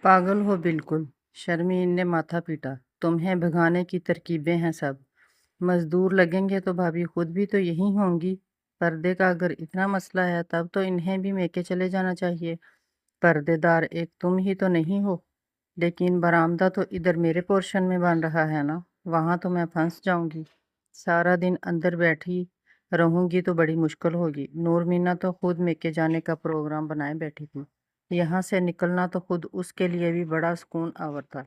पागल हो बिल्कुल। शर्मीन ने माथा पीटा। तुम्हें भगाने की तरकीबें हैं सब। मजदूर लगेंगे तो भाभी खुद भी तो यही होंगी। पर्दे का अगर इतना मसला है तब तो इन्हें भी मेके चले जाना चाहिए। पर्देदार एक तुम ही तो नहीं हो। लेकिन बरामदा तो इधर मेरे पोर्शन में बन रहा है ना। वहां तो मैं फंस जाऊंगी। सारा दिन अंदर बैठी रहूंगी तो बड़ी मुश्किल होगी। नूर मीना तो खुद मेके जाने का प्रोग्राम बनाए बैठी थी। यहाँ से निकलना तो खुद उसके लिए भी बड़ा सुकून आवर था।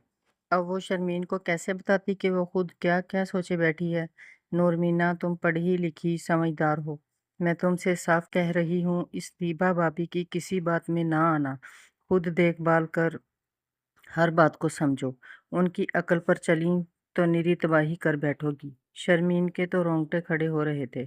अब वो शर्मीन को कैसे बताती कि वो खुद क्या क्या सोचे बैठी है। नूर मीना, तुम पढ़ी लिखी समझदार हो। मैं तुमसे साफ कह रही हूँ, इस दीबा भाभी की किसी बात में ना आना। खुद देखभाल कर हर बात को समझो। उनकी अकल पर चली तो निरी तबाही कर बैठोगी। शर्मीन के तो रोंगटे खड़े हो रहे थे,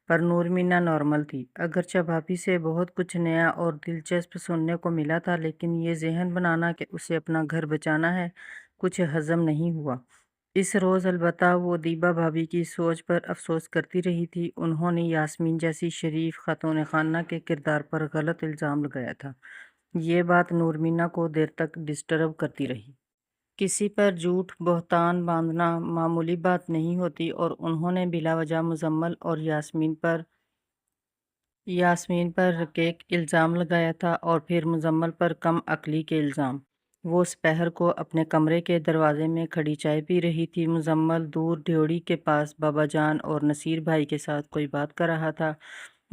पर नूर मीना नॉर्मल थी। अगरचे भाभी से बहुत कुछ नया और दिलचस्प सुनने को मिला था, लेकिन ये जहन बनाना कि उसे अपना घर बचाना है, कुछ हजम नहीं हुआ। इस रोज़ अलबत्ता वो दीबा भाभी की सोच पर अफसोस करती रही थी। उन्होंने यास्मीन जैसी शरीफ खातून खाना के किरदार पर गलत इल्ज़ाम लगाया था। ये बात नूर मीना को देर तक डिस्टर्ब करती रही। किसी पर झूठ बहतान बांधना मामूली बात नहीं होती, और उन्होंने बिलावजह मुजम्मल और यास्मीन पर रकीक इल्ज़ाम लगाया था, और फिर मुजम्मल पर कम अक्ली के इल्ज़ाम। वो दोपहर को अपने कमरे के दरवाजे में खड़ी चाय पी रही थी। मुजम्मल दूर ड्योढ़ी के पास बाबा जान और नसीर भाई के साथ कोई बात कर रहा था।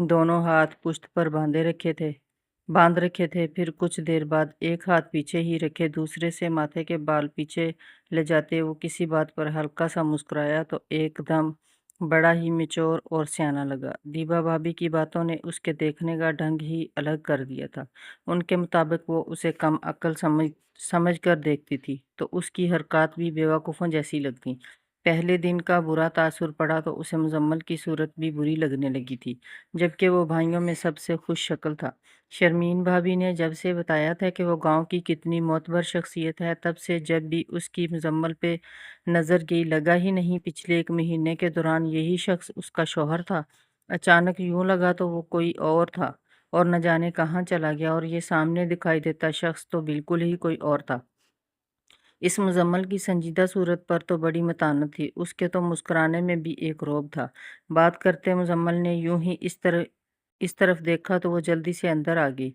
दोनों हाथ पुश्त पर बांध रखे थे। फिर कुछ देर बाद एक हाथ पीछे ही रखे दूसरे से माथे के बाल पीछे ले जाते वो किसी बात पर हल्का सा मुस्कुराया तो एकदम बड़ा ही मिचोर और सियाना लगा। दीबा भाभी की बातों ने उसके देखने का ढंग ही अलग कर दिया था। उनके मुताबिक वो उसे कम अक्ल समझ कर देखती थी, तो उसकी हरकत भी बेवकूफ़ों जैसी लगती। पहले दिन का बुरा तासुर पड़ा तो उसे मुजम्मल की सूरत भी बुरी लगने लगी थी, जबकि वो भाइयों में सबसे खुश शक्ल था। शर्मीन भाभी ने जब से बताया था कि वो गांव की कितनी मोतबर शख्सियत है, तब से जब भी उसकी मुजम्मल पे नज़र गई लगा ही नहीं पिछले एक महीने के दौरान यही शख्स उसका शौहर था। अचानक यूं लगा तो वो कोई और था, और न जाने कहाँ चला गया, और ये सामने दिखाई देता शख्स तो बिल्कुल ही कोई और था। इस मुजम्मल की संजीदा सूरत पर तो बड़ी मतानत थी, उसके तो मुस्कुराने में भी एक रौब था। बात करते मुजम्मल ने यूं ही इस तरफ देखा तो वो जल्दी से अंदर आ गई।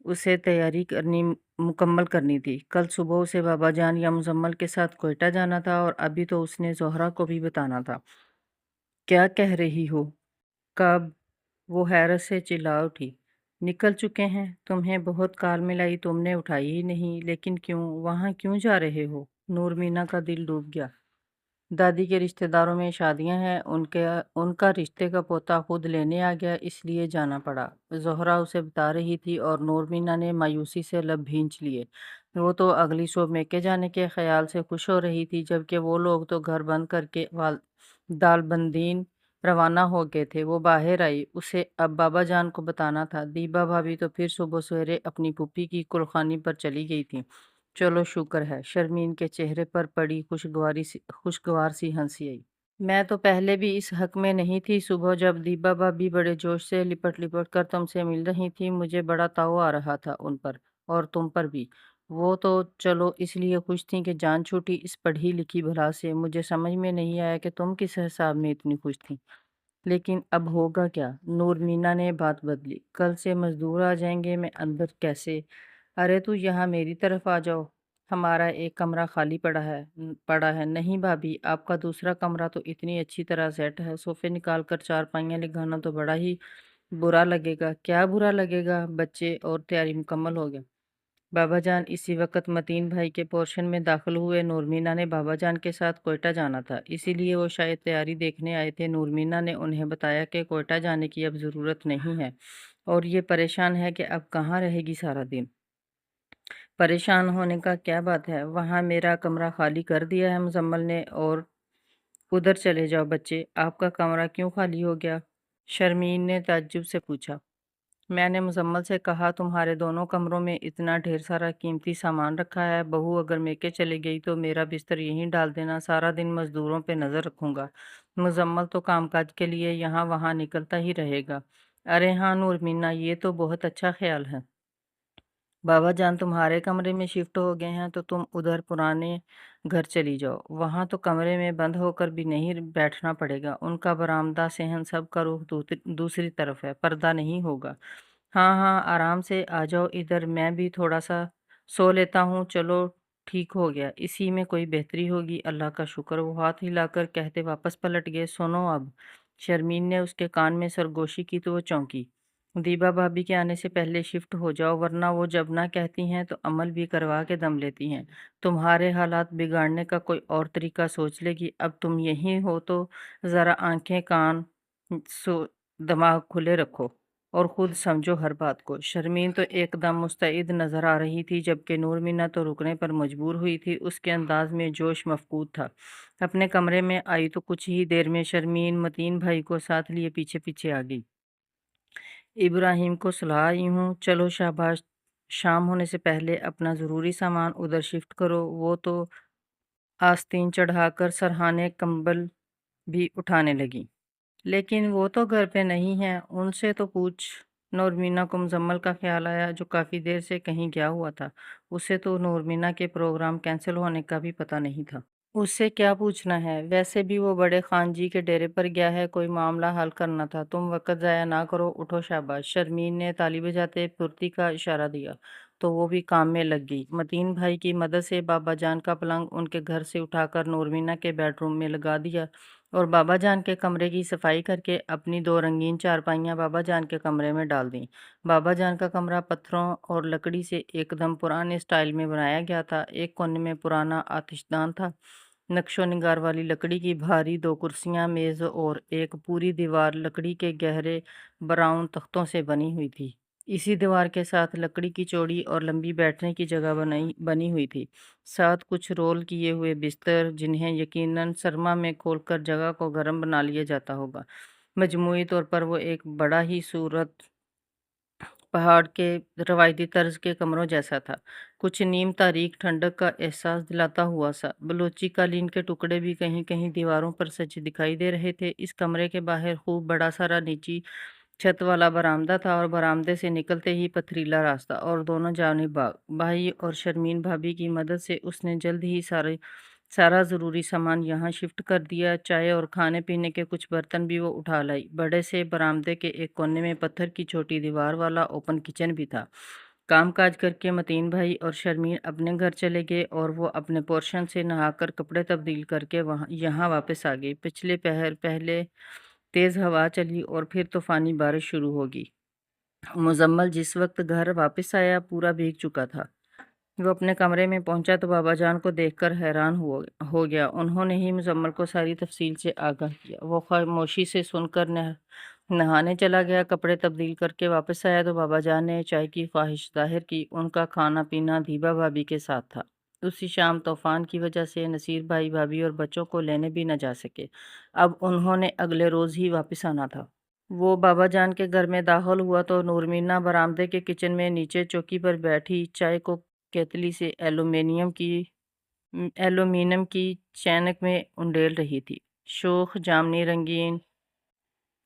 उसे तैयारी करनी मुकम्मल करनी थी। कल सुबह उसे बाबा जान या मुजम्मल के साथ कोयटा जाना था, और अभी तो उसने ज़ोहरा को भी बताना था। क्या कह रही हो? कब? वो हैरत से चिल्ला उठी। निकल चुके हैं। तुम्हें बहुत कॉल मिलाई, तुमने उठाई ही नहीं। लेकिन क्यों? वहाँ क्यों जा रहे हो? नूर मीना का दिल डूब गया। दादी के रिश्तेदारों में शादियां हैं, उनके उनका रिश्ते का पोता खुद लेने आ गया, इसलिए जाना पड़ा। ज़ोहरा उसे बता रही थी, और नूर मीना ने मायूसी से लब भींच लिए। वो तो अगली शो मेके जाने के ख्याल से खुश हो रही थी, जबकि वो लोग तो घर बंद करके दालबंदीन रवाना हो गए थे। वो बाहर आई, उसे अब बाबा जान को बताना था। दीबा भाभी तो फिर सुबह सवेरे अपनी पुप्पी की कुलखानी पर चली गई थी। चलो शुक्र है। शर्मीन के चेहरे पर पड़ी खुशगवार सी हंसी आई। मैं तो पहले भी इस हक में नहीं थी। सुबह जब दीबा भाभी बड़े जोश से लिपट लिपट कर तुमसे मिल रही थी, मुझे बड़ा ताव आ रहा था उन पर, और तुम पर भी। वो तो चलो इसलिए खुश थी कि जान छूटी इस पढ़ी लिखी भला से। मुझे समझ में नहीं आया कि तुम किस हिसाब में इतनी खुश थी। लेकिन अब होगा क्या? नूर मीना ने बात बदली। कल से मजदूर आ जाएंगे, मैं अंदर कैसे? अरे तू यहाँ मेरी तरफ आ जाओ। हमारा एक कमरा खाली पड़ा है। नहीं भाभी, आपका दूसरा कमरा तो इतनी अच्छी तरह सेट है। सोफे निकाल कर चारपाइयाँ लगाना तो बड़ा ही बुरा लगेगा। क्या बुरा लगेगा? बच्चे और तैयारी मुकम्मल हो गया। बाबा जान इसी वक्त मतीन भाई के पोर्शन में दाखिल हुए। नूरमीना ने बाबा जान के साथ कोयटा जाना था, इसीलिए वो शायद तैयारी देखने आए थे। नूरमीना ने उन्हें बताया कि कोयटा जाने की अब ज़रूरत नहीं है, और ये परेशान है कि अब कहाँ रहेगी सारा दिन। परेशान होने का क्या बात है? वहाँ मेरा कमरा खाली कर दिया है मुजम्मल ने, और उधर चले जाओ। बच्चे, आपका कमरा क्यों खाली हो गया? शर्मीन ने ताज्जुब से पूछा। मैंने मुजम्मल से कहा, तुम्हारे दोनों कमरों में इतना ढेर सारा कीमती सामान रखा है, बहू अगर मेके चली गई तो मेरा बिस्तर यहीं डाल देना, सारा दिन मजदूरों पे नज़र रखूंगा। मुजम्मल तो कामकाज के लिए यहाँ वहाँ निकलता ही रहेगा। अरे हाँ नूर मीना, ये तो बहुत अच्छा ख्याल है। बाबा जान तुम्हारे कमरे में शिफ्ट हो गए हैं तो तुम उधर पुराने घर चली जाओ। वहां तो कमरे में बंद होकर भी नहीं बैठना पड़ेगा। उनका बरामदा सहन सब का रुख दूसरी तरफ है, पर्दा नहीं होगा। हाँ हाँ, आराम से आ जाओ इधर, मैं भी थोड़ा सा सो लेता हूँ। चलो ठीक हो गया, इसी में कोई बेहतरी होगी। अल्लाह का शुक्र। वो हाथ हिलाकर कहते वापस पलट गए। सुनो अब। शर्मीन ने उसके कान में सरगोशी की तो वो चौंकी। दीबा भाभी के आने से पहले शिफ्ट हो जाओ, वरना वो जब ना कहती हैं तो अमल भी करवा के दम लेती हैं। तुम्हारे हालात बिगाड़ने का कोई और तरीका सोच लेगी। अब तुम यहीं हो तो ज़रा आंखें कान सो दिमाग खुले रखो और खुद समझो हर बात को। शर्मीन तो एकदम मुस्तैद नजर आ रही थी, जबकि नूर मीना तो रुकने पर मजबूर हुई थी। उसके अंदाज में जोश मफकूद था। अपने कमरे में आई तो कुछ ही देर में शर्मीन मतीन भाई को साथ लिए पीछे पीछे आ गई। इब्राहिम को सुला आई हूँ, चलो शाबाश। शाम होने से पहले अपना ज़रूरी सामान उधर शिफ्ट करो। वो तो आस्तीन चढ़ाकर सरहाने कंबल भी उठाने लगी। लेकिन वो तो घर पे नहीं है, उनसे तो पूछ। नूरमीना को मुजम्मल का ख्याल आया, जो काफ़ी देर से कहीं गया हुआ था। उसे तो नूरमीना के प्रोग्राम कैंसिल होने का भी पता नहीं था। उससे क्या पूछना है, वैसे भी वो बड़े खान जी के डेरे पर गया है, कोई मामला हल करना था। तुम वक्त ज़ाया ना करो, उठो शाबाश। शर्मीन ने ताली बजाते फुर्ती का इशारा दिया तो वो भी काम में लग गई। मतीन भाई की मदद से बाबा जान का पलंग उनके घर से उठाकर नूरमीना के बेडरूम में लगा दिया और बाबा जान के कमरे की सफाई करके अपनी दो रंगीन चारपाइयाँ बाबा जान के कमरे में डाल दी। बाबा जान का कमरा पत्थरों और लकड़ी से एकदम पुराने स्टाइल में बनाया गया था। एक कोने में पुराना आतिशदान था, नक्शो निगार वाली लकड़ी की भारी दो कुर्सियां, मेज और एक पूरी दीवार लकड़ी के गहरे ब्राउन तख्तों से बनी हुई थी। इसी दीवार के साथ लकड़ी की चौड़ी और लंबी बैठने की जगह बनी हुई थी। साथ कुछ रोल किए हुए बिस्तर, जिन्हें यकीनन सरमा में खोलकर जगह को गर्म बना लिया जाता होगा। मजमूई तौर पर वो एक बड़ा ही सूरत पहाड़ के रवायती तर्ज के कमरों जैसा था, कुछ नीम तारीख ठंडक का एहसास दिलाता हुआ सा। बलूची कालीन के टुकड़े भी कहीं कहीं दीवारों पर सजे दिखाई दे रहे थे। इस कमरे के बाहर खूब बड़ा सारा नीची छत वाला बरामदा था और बरामदे से निकलते ही पथरीला रास्ता और दोनों जानिब बाग। भाई और शर्मीन भाभी की मदद से उसने जल्द ही सारा ज़रूरी सामान यहाँ शिफ्ट कर दिया। चाय और खाने पीने के कुछ बर्तन भी वो उठा लाई। बड़े से बरामदे के एक कोने में पत्थर की छोटी दीवार वाला ओपन किचन भी था। कामकाज करके मतीन भाई और शर्मीन अपने घर चले गए और वो अपने पोर्शन से नहाकर कपड़े तब्दील करके वहाँ यहाँ वापस आ गई। पिछले पहर पहले तेज़ हवा चली और फिर तूफानी बारिश शुरू होगी। मुजम्मल जिस वक्त घर वापस आया पूरा भीग चुका था। वो अपने कमरे में पहुंचा तो बाबा जान को देखकर हैरान हो गया। उन्होंने ही मुजम्मल को सारी तफसील से आगाह किया। वो खामोशी से सुनकर नहाने चला गया। कपड़े तब्दील करके वापस आया तो बाबा जान ने चाय की ख्वाहिश जाहिर की। उनका खाना पीना दीबा भाभी के साथ था। उसी शाम तूफान की वजह से नसीर भाई भाभी और बच्चों को लेने भी न जा सके। अब उन्होंने अगले रोज़ ही वापस आना था। वो बाबा जान के घर में दाखिल हुआ तो नूरमीना बरामदे के किचन में नीचे चौकी पर बैठी चाय को केतली से एल्यूमीनियम की चैनक में उंडेल रही थी। शोख जामनी रंगीन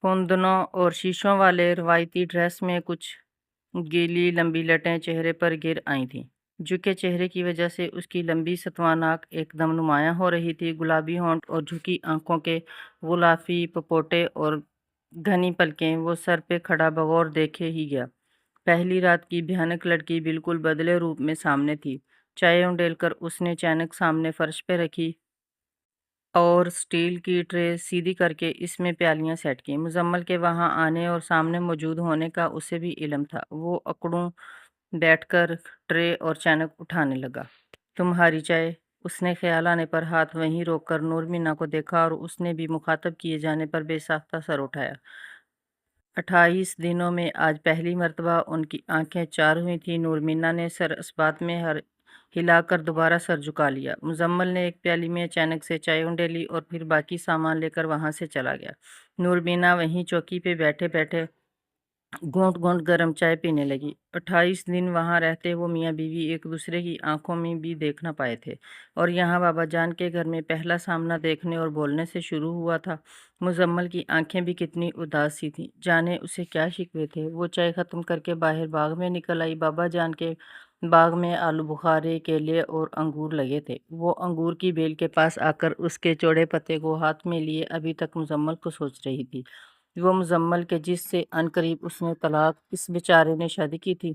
कुंदनों और शीशों वाले रवायती ड्रेस में कुछ गीली लंबी लटें चेहरे पर गिर आई थीं। झुके चेहरे की वजह से उसकी लंबी सतवां नाक एकदम नुमायां हो रही थी। गुलाबी होंठ और झुकी आंखों के गुलाफी पपोटे और घनी पलकें। वो सर पे खड़ा बगौर देखे ही गया। पहली रात की भयानक लड़की बिल्कुल बदले रूप में सामने थी। चाय उंडेलकर उसने अचानक सामने फर्श पे रखी और स्टील की ट्रे सीधी करके इसमें प्यालियां सेट की। मुजम्मल के वहां आने और सामने मौजूद होने का उसे भी इल्म था। वो अकड़ों बैठकर ट्रे और चानक उठाने लगा। तुम्हारी चाय। उसने ख्याल आने पर हाथ वहीं रोककर नूर मीना को देखा और उसने भी मुखातब किए जाने पर बेसाख्ता सर उठाया। 28 दिनों में आज पहली मर्तबा उनकी आंखें चार हुई थीं। नूर मीना ने सर इस बात में हर हिलाकर दोबारा सर झुका लिया। मुजम्मल ने एक प्याली में अचानक से चाय उंडेली और फिर बाकी सामान लेकर वहां से चला गया। नूर मीना वहीं चौकी पे बैठे बैठे घूंट घूंट गर्म चाय पीने लगी। 28 दिन वहां रहते वो मियाँ बीवी एक दूसरे की आंखों में भी देख ना पाए थे और यहाँ बाबा जान के घर में पहला सामना देखने और बोलने से शुरू हुआ था। मुजम्मल की आंखें भी कितनी उदास सी थीं, जाने उसे क्या शिकवे थे। वो चाय खत्म करके बाहर बाग में निकल आई। बाबा जान के باغ میں آلو بخارے، کیلے اور انگور لگے تھے۔ وہ انگور کی بیل کے پاس آ کر اس کے چوڑے پتے کو ہاتھ میں لیے ابھی تک مزمل کو سوچ رہی تھی۔ وہ مزمل کے جس سے عنقریب اس نے طلاق اس بیچارے نے شادی کی تھی،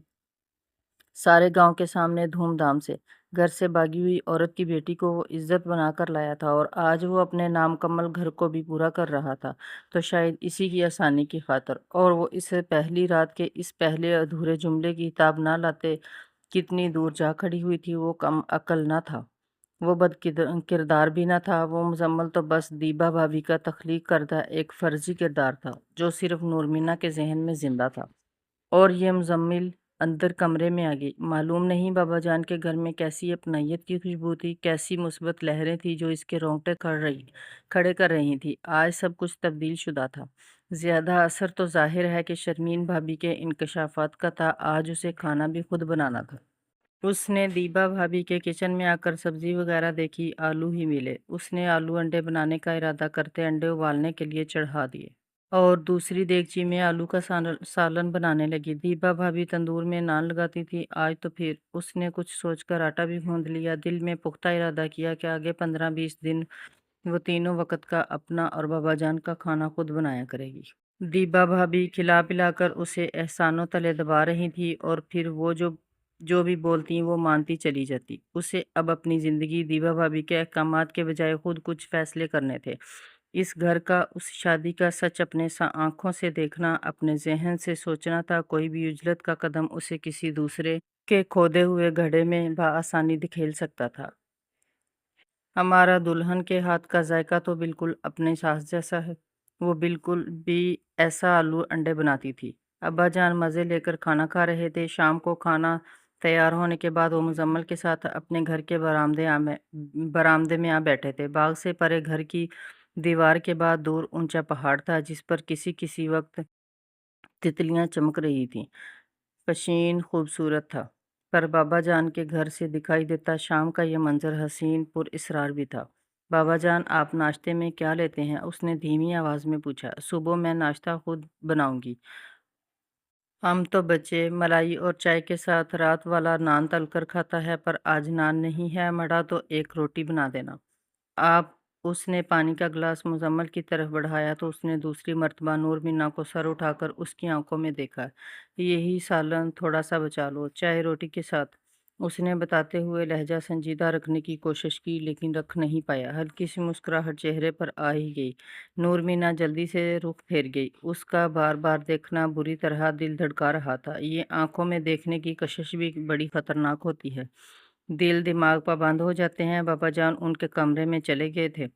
سارے گاؤں کے سامنے دھوم دھام سے گھر سے باغی ہوئی عورت کی بیٹی کو وہ عزت بنا کر لایا تھا، اور آج وہ اپنے نامکمل گھر کو بھی پورا کر رہا تھا تو شاید اسی کی آسانی کی خاطر، اور وہ اس پہلی رات کے اس پہلے ادھورے جملے کی تاب نہ لاتے کتنی دور جا کھڑی ہوئی تھی۔ وہ کم عقل نہ تھا، وہ بد کردار بھی نہ تھا، وہ مزمل تو بس دیبا بھابھی کا تخلیق کردہ ایک فرضی کردار تھا جو صرف نورمینہ کے ذہن میں زندہ تھا۔ اور یہ مزمل اندر کمرے میں آ گئی۔ معلوم نہیں بابا جان کے گھر میں کیسی اپنائیت کی خوشبو تھی، کیسی مثبت لہریں تھیں جو اس کے رونگٹے کھڑے کر رہی تھی۔ آج سب کچھ تبدیل شدہ تھا۔ زیادہ اثر تو ظاہر ہے کہ شرمین بھابھی کے انکشافات کا تھا۔ آج اسے کھانا بھی خود بنانا تھا۔ اس نے دیبا بھابھی کے کچن میں آ کر سبزی وغیرہ دیکھی، آلو ہی ملے۔ اس نے آلو انڈے بنانے کا ارادہ کرتے انڈے ابالنے کے لیے چڑھا دیے اور دوسری دیگچی میں آلو کا سالن بنانے لگی۔ دیبا بھابھی تندور میں نان لگاتی تھی۔ آج تو پھر اس نے کچھ سوچ کر آٹا بھی گوندھ لیا، دل میں پختہ ارادہ کیا کہ آگے 15-20 دن وہ تینوں وقت کا اپنا اور بابا جان کا کھانا خود بنایا کرے گی۔ دیبا بھابھی کھلا پلا کر اسے احسانوں تلے دبا رہی تھی، اور پھر وہ جو بھی بولتی وہ مانتی چلی جاتی۔ اسے اب اپنی زندگی دیبا بھابھی کے احکامات کے بجائے خود کچھ فیصلے کرنے تھے۔ اس گھر کا، اس شادی کا سچ اپنے آنکھوں سے دیکھنا، اپنے ذہن سے سوچنا تھا۔ کوئی بھی اجلت کا قدم اسے کسی دوسرے کے کھودے ہوئے گڑھے میں بآسانی دھکیل سکتا تھا۔ ہمارا دلہن کے ہاتھ کا ذائقہ تو بالکل اپنے ساس جیسا ہے۔ وہ بالکل بھی ایسا آلو انڈے بناتی تھی۔ ابا جان مزے لے کر کھانا کھا رہے تھے۔ شام کو کھانا تیار ہونے کے بعد وہ مزمل کے ساتھ اپنے گھر کے برآمدے میں آ بیٹھے تھے۔ باغ سے پرے گھر کی دیوار کے بعد دور اونچا پہاڑ تھا جس پر کسی وقت تتلیاں چمک رہی تھیں۔ پشین خوبصورت تھا، پر بابا جان کے گھر سے دکھائی دیتا شام کا یہ منظر حسین پر اسرار بھی تھا۔ بابا جان، آپ ناشتے میں کیا لیتے ہیں؟ اس نے دھیمی آواز میں پوچھا۔ صبح میں ناشتہ خود بناؤں گی۔ ہم تو بچے ملائی اور چائے کے ساتھ رات والا نان تل کر کھاتا ہے، پر آج نان نہیں ہے، مڑا تو ایک روٹی بنا دینا۔ آپ۔ اس نے پانی کا گلاس مزمل کی طرف بڑھایا تو اس نے دوسری مرتبہ نور منا کو سر اٹھا کر اس کی آنکھوں میں دیکھا۔ یہی سالن تھوڑا سا بچا لو، چائے روٹی کے ساتھ، اس نے بتاتے ہوئے لہجہ سنجیدہ رکھنے کی کوشش کی، لیکن رکھ نہیں پایا۔ ہلکی سی مسکراہٹ چہرے پر آ ہی گئی۔ نور مینا جلدی سے رخ پھیر گئی۔ اس کا بار بار دیکھنا بری طرح دل دھڑکا رہا تھا۔ یہ آنکھوں میں دیکھنے کی کشش بھی بڑی خطرناک ہوتی ہے، دل دماغ پابند ہو جاتے ہیں۔ بابا جان ان کے کمرے میں چلے گئے تھے۔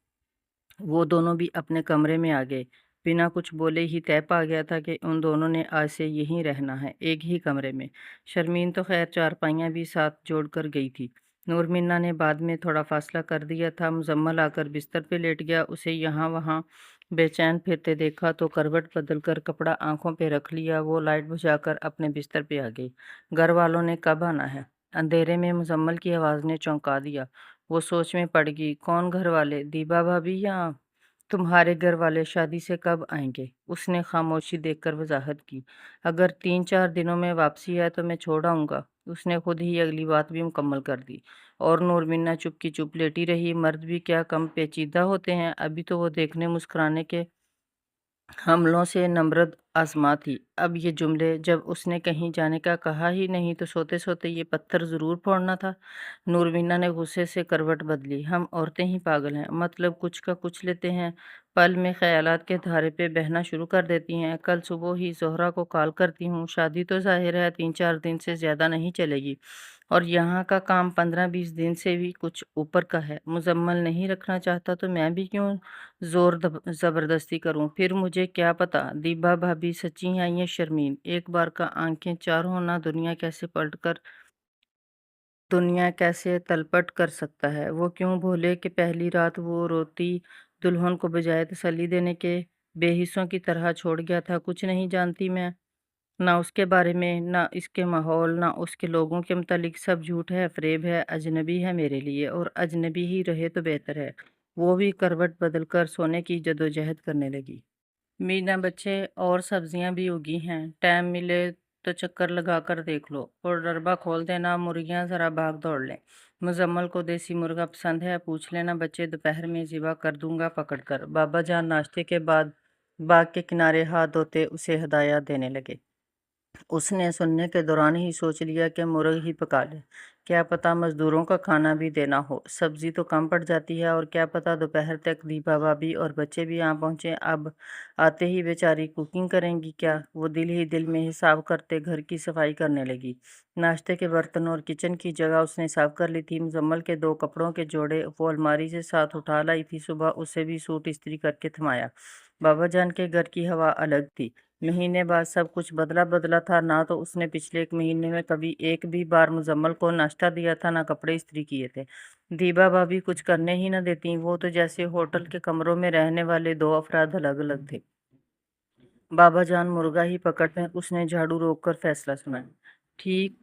وہ دونوں بھی اپنے کمرے میں آ گئے۔ بنا کچھ بولے ہی طے پا گیا تھا کہ ان دونوں نے آج سے یہیں رہنا ہے، ایک ہی کمرے میں۔ شرمین تو خیر چارپائیاں بھی ساتھ جوڑ کر گئی تھی۔ نور منا نے بعد میں تھوڑا فاصلہ کر دیا تھا۔ مزمل آ کر بستر پہ لیٹ گیا۔ اسے یہاں وہاں بے چین پھرتے دیکھا تو کروٹ بدل کر کپڑا آنکھوں پہ رکھ لیا۔ وہ لائٹ بجھا کر اپنے بستر پہ آ گئی۔ گھر والوں نے کب آنا ہے؟ اندھیرے میں مزمل کی آواز نے چونکا دیا۔ وہ سوچ میں پڑ گئی۔ کون گھر والے؟ دیبا بھابھی یا تمہارے گھر والے؟ شادی سے کب آئیں گے؟ اس نے خاموشی دیکھ کر وضاحت کی۔ اگر 3-4 دنوں میں واپسی ہے تو میں چھوڑ آؤں گا۔ اس نے خود ہی اگلی بات بھی مکمل کر دی۔ اور نور منا چپ کی چپ لیٹی رہی۔ مرد بھی کیا کم پیچیدہ ہوتے ہیں! ابھی تو وہ دیکھنے مسکرانے کے حملوں سے نمرد آزما تھی، اب یہ جملے! جب اس نے کہیں جانے کا کہا ہی نہیں تو سوتے سوتے یہ پتھر ضرور پھوڑنا تھا۔ نور مینا نے غصے سے کروٹ بدلی۔ ہم عورتیں ہی پاگل ہیں، مطلب کچھ کا کچھ لیتے ہیں، پل میں خیالات کے دھارے پہ بہنا شروع کر دیتی ہیں۔ کل صبح ہی زہرہ کو کال کرتی ہوں۔ شادی تو ظاہر ہے 3-4 دن سے زیادہ نہیں چلے گی، اور یہاں کا کام 15-20 دن سے بھی کچھ اوپر کا ہے۔ مزمل نہیں رکھنا چاہتا تو میں بھی کیوں زور زبردستی کروں؟ پھر مجھے کیا پتا دیبا بھابھی سچی ہیں یا شرمین؟ ایک بار کا آنکھیں چار ہونا دنیا کیسے تلپٹ کر سکتا ہے؟ وہ کیوں بھولے کہ پہلی رات وہ روتی دلہن کو بجائے تسلی دینے کے بے حسوں کی طرح چھوڑ گیا تھا۔ کچھ نہیں جانتی میں، نہ اس کے بارے میں، نہ اس کے ماحول، نہ اس کے لوگوں کے متعلق۔ سب جھوٹ ہے، فریب ہے، اجنبی ہے میرے لیے، اور اجنبی ہی رہے تو بہتر ہے۔ وہ بھی کروٹ بدل کر سونے کی جدوجہد کرنے لگی۔ مینا بچے، اور سبزیاں بھی اگی ہیں، ٹائم ملے तो चक्कर लगा कर देख लो और डरबा खोल देना, मुर्गियां जरा भाग दौड़ लें। मुजम्मल को देसी मुर्गा पसंद है, पूछ लेना बच्चे, दोपहर में ज़िबा कर दूंगा पकड़ कर। बाबा जान नाश्ते के बाद बाग के किनारे हाथ धोते उसे हदायत देने लगे। उसने सुनने के दौरान ही सोच लिया कि मुर्ग ही पका ले, क्या पता मजदूरों का खाना भी देना हो। सब्जी तो कम पड़ जाती है और क्या पता दोपहर तक दीपा भाभी और बच्चे भी यहाँ पहुँचे। अब आते ही बेचारी कुकिंग करेंगी क्या? वो दिल ही दिल में हिसाब करते घर की सफाई करने लगी। नाश्ते के बर्तन और किचन की जगह उसने साफ कर ली थी। मुजम्मल के 2 कपड़ों के जोड़े वो अलमारी से साथ उठा लाई थी। सुबह उसे भी सूट इस्त्री करके थमाया। बाबा जान के घर की हवा अलग थी। महीने बाद सब कुछ बदला बदला था। ना तो उसने पिछले 1 महीने में कभी एक भी बार मुजम्मल को नाश्ता दिया था, ना कपड़े इस्त्री किए थे। दीबा भाभी कुछ करने ही न देती। वो तो जैसे होटल के कमरों में रहने वाले 2 अफराद अलग अलग थे। बाबा जान मुर्गा ही पकड़ लें। उसने झाड़ू रोक कर फैसला सुनाया। ठीक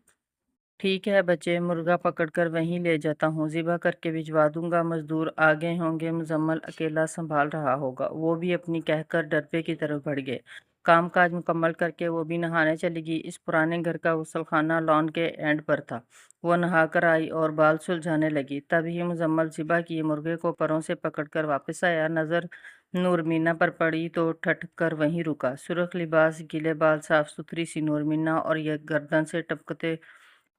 ठीक है बच्चे, मुर्गा पकड़कर वहीं ले जाता हूँ, ज़िबा करके भिजवा दूंगा। मजदूर आ गए होंगे, मुजम्मल अकेला संभाल रहा होगा। वो भी अपनी कहकर डरबे की तरफ बढ़ गए। काम काज मुकम्मल करके वो भी नहाने चली गई। इस पुराने घर का गुसलखाना लॉन के एंड पर था। वो नहाकर आई और बाल सुलझाने लगी। तभी मुजम्मल ज़िबा किए मुर्गे को परों से पकड़कर वापस आया। नज़र नूरमीना पर पड़ी तो ठटक कर वहीं रुका। सुर्ख लिबास, गीले बाल, साफ सुथरी सी नूरमीना और यह गर्दन से टपकते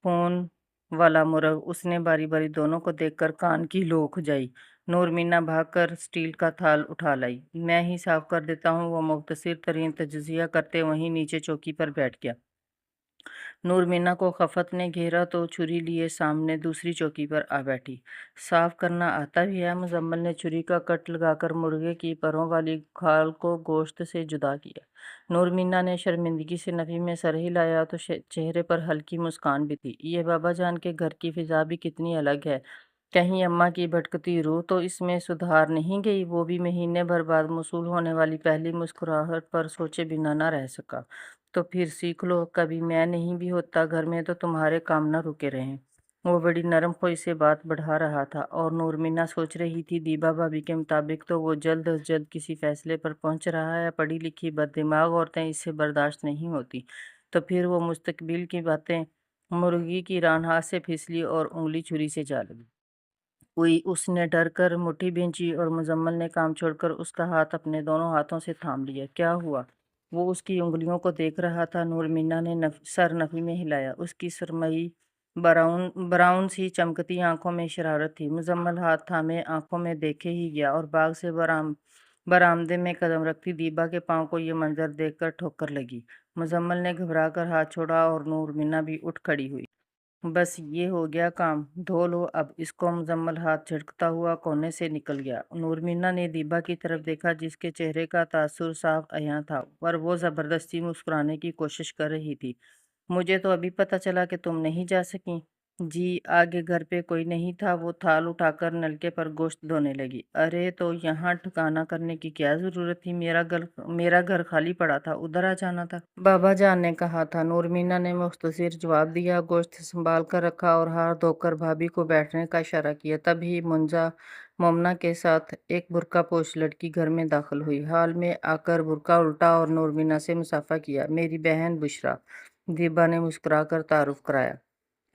खून वाला मुर्ग। उसने बारी बारी दोनों को देखकर कान की लो खुजाई। नूरमीना भागकर स्टील का थाल उठा लाई। मैं ही साफ कर देता हूँ, वो मुख्तसर तरीन तजज़िया करते वहीं नीचे चौकी पर बैठ गया। नूरमीना को खफत ने घेरा तो छुरी लिए सामने दूसरी चौकी पर आ बैठी। साफ करना आता भी है? मुजम्मल ने छुरी का कट लगाकर मुर्गे की परों वाली खाल को गोश्त से जुदा किया। नूरमीना ने शर्मिंदगी से नफ़ी में सर हिलाया तो चेहरे पर हल्की मुस्कान भी थी। ये बाबा जान के घर की फिजा भी कितनी अलग है। कहीं अम्मा की भटकती रूह तो इसमें सुधार नहीं गई? वो भी महीने भर बाद मौसूल होने वाली पहली मुस्कुराहट पर सोचे बिना ना रह सका। तो फिर सीख लो, कभी मैं नहीं भी होता घर में तो तुम्हारे काम न रुके रहें। वो बड़ी नरम खोई से बात बढ़ा रहा था और नूरमीना सोच रही थी दीबा भाभी के मुताबिक तो वो जल्द अज जल्द किसी फैसले पर पहुंच रहा है। पढ़ी लिखी बददिमाग औरतें इससे बर्दाश्त नहीं होती। तो फिर वो मुस्तकबिल की बातें। मुर्गी की रान हाथ से फिसली और उंगली छुरी से जा लगी। हुई। उसने डर कर मुट्ठी भींची और मुजम्मल ने काम छोड़कर उसका हाथ अपने दोनों हाथों से थाम लिया। क्या हुआ? वो उसकी उंगलियों को देख रहा था। नूरमीना ने सर नफी में हिलाया। उसकी सरमई ब्राउन ब्राउन सी चमकती आंखों में शरारत थी। मुजम्मल हाथ थामे आंखों में देखे ही गया और बाग से बरामदे में कदम रखती दीबा के पांव को ये मंजर देखकर ठोकर लगी। मुजम्मल ने घबराकर हाथ छोड़ा और नूरमीना भी उठ खड़ी हुई। बस ये हो गया काम, धो लो अब इसको। मुजम्मल हाथ झटकता हुआ कोने से निकल गया। नूरमीना ने दीबा की तरफ देखा जिसके चेहरे का तासुर साफ अयां था, पर वो जबरदस्ती मुस्कुराने की कोशिश कर रही थी। मुझे तो अभी पता चला कि तुम नहीं जा सकी। जी, आगे घर पे कोई नहीं था। वो थाल उठाकर नलके पर गोश्त धोने लगी। अरे तो यहाँ ठिकाना करने की क्या जरूरत थी? मेरा घर खाली पड़ा था, उधर आ जाना था। बाबा जान ने कहा था, नूरमीना ने मुख्तसर जवाब दिया। गोश्त संभाल कर रखा और हाथ धोकर भाभी को बैठने का इशारा किया। तभी मुंजा मोमना के साथ एक बुर्का पोश लड़की घर में दाखिल हुई। हाल में आकर बुर्का उल्टा और नूरमीना से मुसाफा किया। मेरी बहन बुशरा, दीबा ने मुस्कुराकर तारुफ कराया।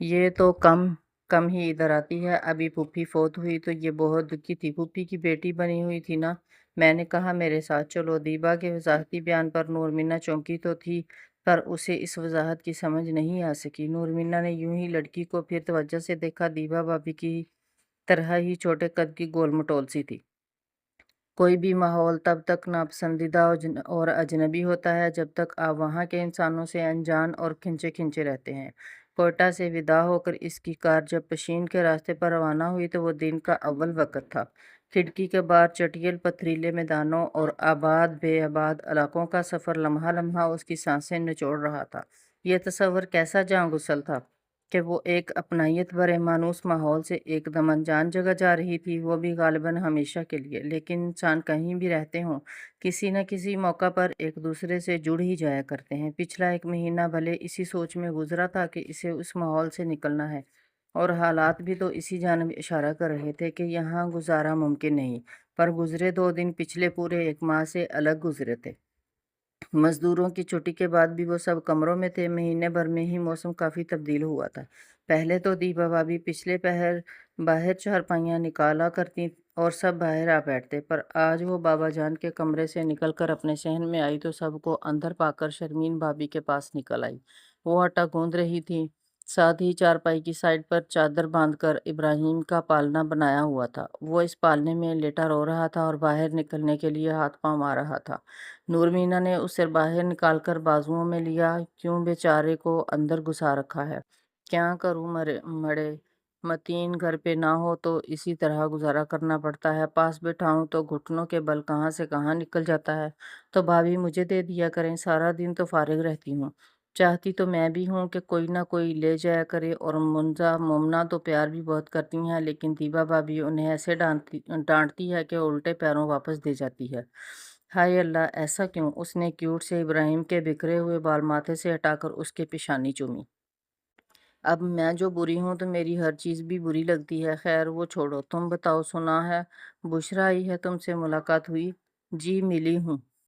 ये तो कम कम ही इधर आती है। अभी फूफी फोत हुई तो ये बहुत दुखी थी। फूफी की बेटी बनी हुई थी ना। मैंने कहा मेरे साथ चलो। दीबा के वजाहती बयान पर नूरमीना चौंकी तो थी, पर उसे इस वजाहत की समझ नहीं आ सकी। नूरमीना ने यूं ही लड़की को फिर तवज्जो से देखा। दीबा भाभी की तरह ही छोटे कद की गोल मटोल सी थी। कोई भी माहौल तब तक नापसंदीदा और अजनबी होता है जब तक आप वहाँ के इंसानों से अनजान और खिंचे खिंचे रहते हैं। कोयटा से विदा होकर इसकी कार जब पशीन के रास्ते पर रवाना हुई तो वो दिन का अव्वल वक्त था। खिड़की के बाहर चटियल पथरीले मैदानों और आबाद बेआबाद इलाकों का सफ़र लम्हा लम्हा उसकी सांसें निचोड़ रहा था। यह तस्वर कैसा जां गुसल था कि वो एक अपनायत भरे मानूस माहौल से एकदम अनजान जगह जा रही थी, वो भी गालिबन हमेशा के लिए। लेकिन इंसान कहीं भी रहते हों, किसी न किसी मौका पर एक दूसरे से जुड़ ही जाया करते हैं। पिछला 1 महीना भले इसी सोच में गुजरा था कि इसे उस माहौल से निकलना है, और हालात भी तो इसी जानब इशारा कर रहे थे कि यहाँ गुजारा मुमकिन नहीं। पर गुजरे 2 दिन पिछले पूरे 1 माह से अलग गुजरे थे। مزدوروں کی چھٹی کے بعد بھی وہ سب کمروں میں تھے۔ مہینے بھر میں ہی موسم کافی تبدیل ہوا تھا۔ پہلے تو دیپا بھابھی پچھلے پہر باہر چارپائیاں نکالا کرتی اور سب باہر آ بیٹھتے، پر آج وہ بابا جان کے کمرے سے نکل کر اپنے صحن میں آئی تو سب کو اندر پا کر شرمین بھابھی کے پاس نکل آئی۔ وہ آٹا گوندھ رہی تھی، ساتھ ہی چارپائی کی سائڈ پر چادر باندھ کر ابراہیم کا پالنا بنایا ہوا تھا۔ وہ اس پالنے میں لیٹا رو رہا تھا اور باہر نکلنے کے لیے ہاتھ پاؤں مار رہا تھا۔ نور مینا نے اسے باہر نکال کر بازوؤں میں لیا۔ کیوں بیچارے کو اندر گھسا رکھا ہے؟ کیا کروں مڑے، متین گھر پہ نہ ہو تو اسی طرح گزارا کرنا پڑتا ہے، پاس بٹھاؤں تو گھٹنوں کے بل کہاں سے کہاں نکل جاتا ہے۔ تو بھابھی مجھے دے دیا کریں، سارا دن تو فارغ رہتی ہوں۔ چاہتی تو میں بھی ہوں کہ کوئی نہ کوئی لے جایا کرے، اور منزا مومنا تو پیار بھی بہت کرتی ہیں، لیکن دیبا بھابھی انہیں ایسے ڈانٹتی ہے کہ الٹے پیروں واپس دے جاتی ہے۔ ہائے اللہ، ایسا کیوں؟ اس نے کیوٹ سے ابراہیم کے بکھرے ہوئے بال ماتھے سے ہٹا کر اس کے پیشانی چومی۔ اب میں جو بری ہوں تو میری ہر چیز بھی بری لگتی ہے۔ خیر وہ چھوڑو، تم بتاؤ، سنا ہے بشرا آئی ہے، تم سے ملاقات ہوئی؟ جی ملی ہوں۔